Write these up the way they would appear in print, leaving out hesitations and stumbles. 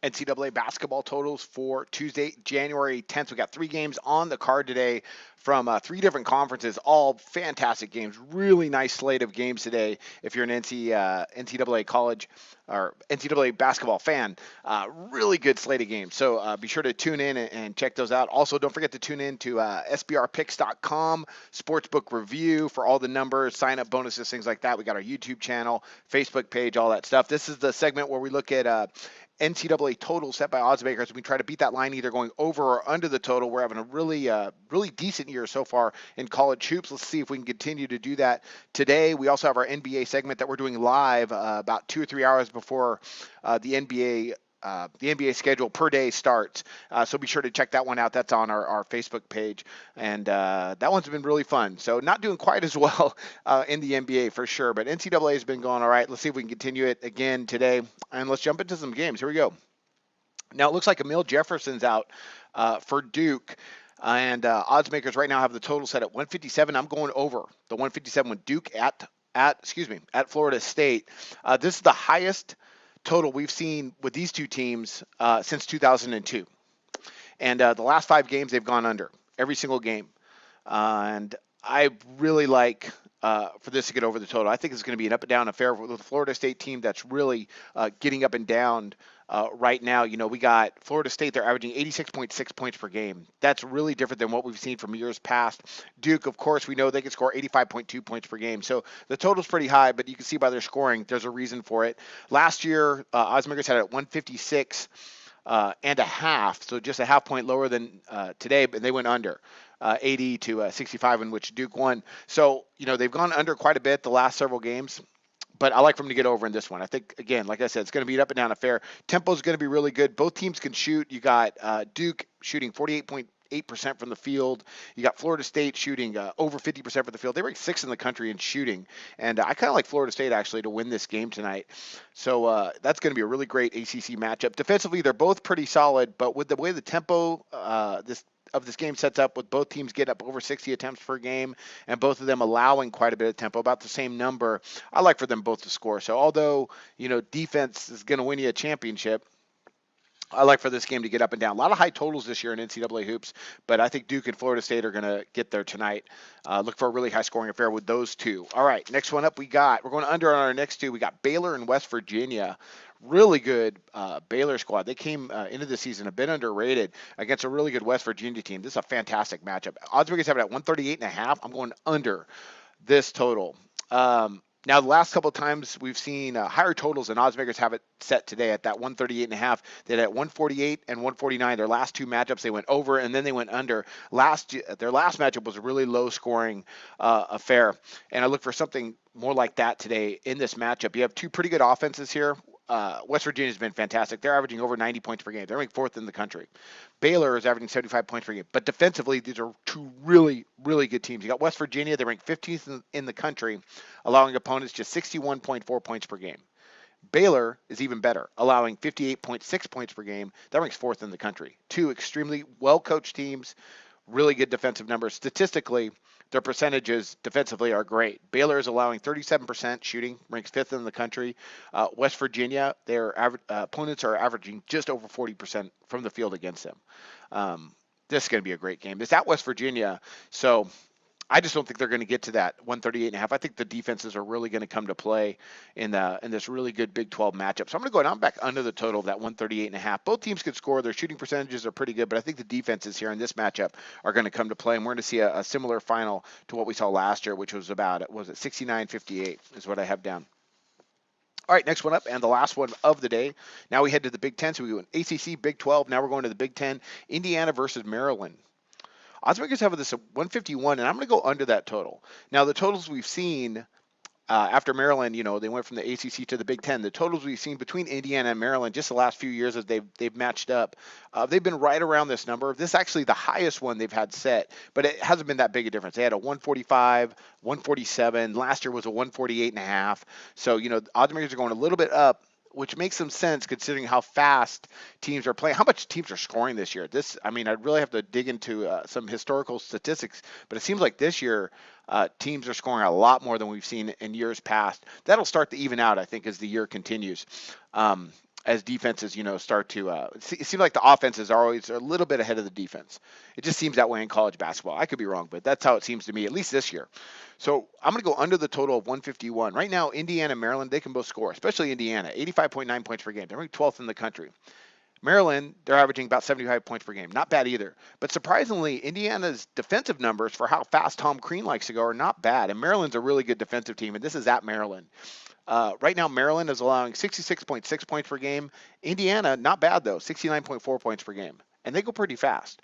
NCAA basketball totals for Tuesday, January 10th. We got 3 games on the card today from 3 different conferences, all fantastic games. Really nice slate of games today if you're an NCAA college or NCAA basketball fan. Really good slate of games. So be sure to tune in and check those out. Also, don't forget to tune in to sbrpicks.com, Sportsbook review for all the numbers, sign up bonuses, things like that. We got our YouTube channel, Facebook page, all that stuff. This is the segment where we look at NCAA total set by oddsmakers. We try to beat that line either going over or under the total. We're having a really decent year so far in college hoops. Let's see if we can continue to do that today. We also have our NBA segment that we're doing live about 2 or 3 hours before the NBA schedule per day starts. So be sure to check that one out. That's on our Facebook page. And that one's been really fun. So not doing quite as well in the NBA for sure, but NCAA has been going all right. Let's see if we can continue it again today. And let's jump into some games. Here we go. Now it looks like Emil Jefferson's out for Duke. And odds makers right now have the total set at 157. I'm going over the 157 with Duke at Florida State. This is the highest total we've seen with these two teams since 2002. And the last 5 games, they've gone under every single game. And I really like for this to get over the total. I think it's going to be an up and down affair with the Florida State team that's really getting up and down right now. You know, we got Florida State, they're averaging 86.6 points per game. That's really different than what we've seen from years past. Duke, of course, we know they can score 85.2 points per game. So the total's pretty high, but you can see by their scoring, there's a reason for it. Last year, oddsmakers had it at 156 and a half, so just a half point lower than today, but they went under 80 to 65, in which Duke won. So, you know, they've gone under quite a bit the last several games, but I like for them to get over in this one. I think, again, like I said, it's going to be an up and down affair. Tempo is going to be really good. Both teams can shoot. You got Duke shooting 48.8% from the field. You got Florida State shooting over 50% from the field. They rank 6th in the country in shooting. And I kind of like Florida State, actually, to win this game tonight. So that's going to be a really great ACC matchup. Defensively, they're both pretty solid, but with the way the tempo this game sets up, with both teams getting up over 60 attempts per game and both of them allowing quite a bit of tempo, about the same number, I like for them both to score. So although, you know, defense is going to win you a championship, I like for this game to get up and down. A lot of high totals this year in NCAA hoops, but I think Duke and Florida State are going to get there tonight. Look for a really high scoring affair with those two. All right, next one up we're going under on our next two. We got Baylor and West Virginia. Really good Baylor squad. They came into the season a bit underrated against a really good West Virginia team. This is a fantastic matchup. Oddsmakers have it at 138.5. I'm going under this total. Now, the last couple of times we've seen higher totals, and oddsmakers have it set today at that 138.5. They had at 148 and 149. Their last 2 matchups, they went over and then they went under. Their last matchup was a really low-scoring affair, and I look for something more like that today in this matchup. You have 2 pretty good offenses here. West Virginia's been fantastic. They're averaging over 90 points per game. They're ranked 4th in the country. Baylor is averaging 75 points per game. But defensively, these are 2 really, really good teams. You got West Virginia. They're ranked 15th in the country, allowing opponents just 61.4 points per game. Baylor is even better, allowing 58.6 points per game. That ranks 4th in the country. 2 extremely well-coached teams, really good defensive numbers. Statistically, their percentages defensively are great. Baylor is allowing 37% shooting, ranks 5th in the country. West Virginia, their opponents are averaging just over 40% from the field against them. This is going to be a great game. It's at West Virginia, so I just don't think they're going to get to that 138.5. I think the defenses are really going to come to play in this really good Big 12 matchup. So I'm going to go down back under the total of that 138.5. Both teams could score. Their shooting percentages are pretty good, but I think the defenses here in this matchup are going to come to play, and we're going to see a similar final to what we saw last year, which was about, 69-58 is what I have down. All right, next one up, and the last one of the day. Now we head to the Big 10. So we go ACC, Big 12. Now we're going to the Big 10, Indiana versus Maryland. Oddsmakers have this at 151, and I'm going to go under that total. Now, the totals we've seen after Maryland, you know, they went from the ACC to the Big 10. The totals we've seen between Indiana and Maryland just the last few years as they've matched up, they've been right around this number. This is actually the highest one they've had set, but it hasn't been that big a difference. They had a 145, 147. Last year was a 148.5. So, you know, oddsmakers are going a little bit up, which makes some sense considering how fast teams are playing, how much teams are scoring this year. I'd really have to dig into some historical statistics, but it seems like this year teams are scoring a lot more than we've seen in years past. That'll start to even out, I think, as the year continues. as defenses, start to, it seems like the offenses are always a little bit ahead of the defense. It just seems that way in college basketball. I could be wrong, but that's how it seems to me, at least this year. So I'm going to go under the total of 151. Right now, Indiana and Maryland, they can both score, especially Indiana, 85.9 points per game. They're ranked 12th in the country. Maryland, they're averaging about 75 points per game. Not bad either. But surprisingly, Indiana's defensive numbers for how fast Tom Crean likes to go are not bad. And Maryland's a really good defensive team, and this is at Maryland. Right now, Maryland is allowing 66.6 points per game. Indiana, not bad though, 69.4 points per game. And they go pretty fast.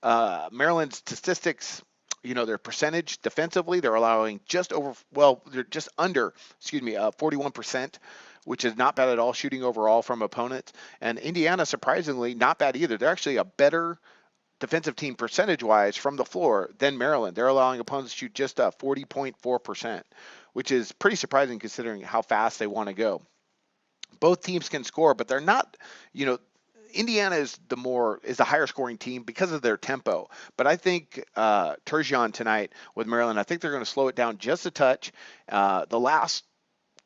Maryland's statistics, their percentage defensively, they're allowing they're just under, 41%, which is not bad at all shooting overall from opponents. And Indiana, surprisingly, not bad either. They're actually a better defensive team percentage-wise from the floor than Maryland. They're allowing opponents to shoot just 40.4%, which is pretty surprising considering how fast they want to go. Both teams can score, but they're not, Indiana is the higher scoring team because of their tempo. But I think Turgeon tonight with Maryland, I think they're going to slow it down just a touch. The last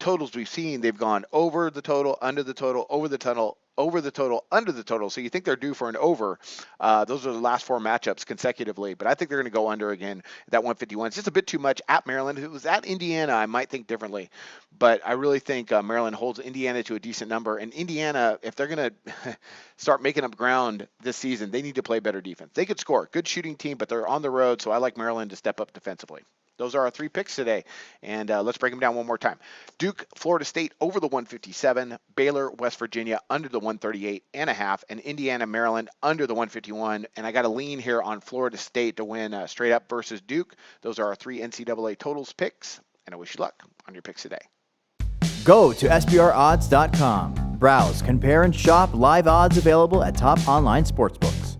totals we've seen, they've gone over the total, under the total, over the total, over the total, under the total. So you think they're due for an over. Those are the last 4 matchups consecutively, but I think they're going to go under again. That 151. It's just a bit too much at Maryland. If it was at Indiana, I might think differently, but I really think Maryland holds Indiana to a decent number. And Indiana, if they're going to start making up ground this season, they need to play better defense. They could score. Good shooting team, but they're on the road, so I like Maryland to step up defensively. Those are our 3 picks today, and let's break them down one more time. Duke, Florida State over the 157, Baylor, West Virginia under the 138.5, and Indiana, Maryland under the 151. And I got a lean here on Florida State to win straight up versus Duke. Those are our 3 NCAA totals picks, and I wish you luck on your picks today. Go to SBRodds.com. Browse, compare, and shop live odds available at top online sportsbooks.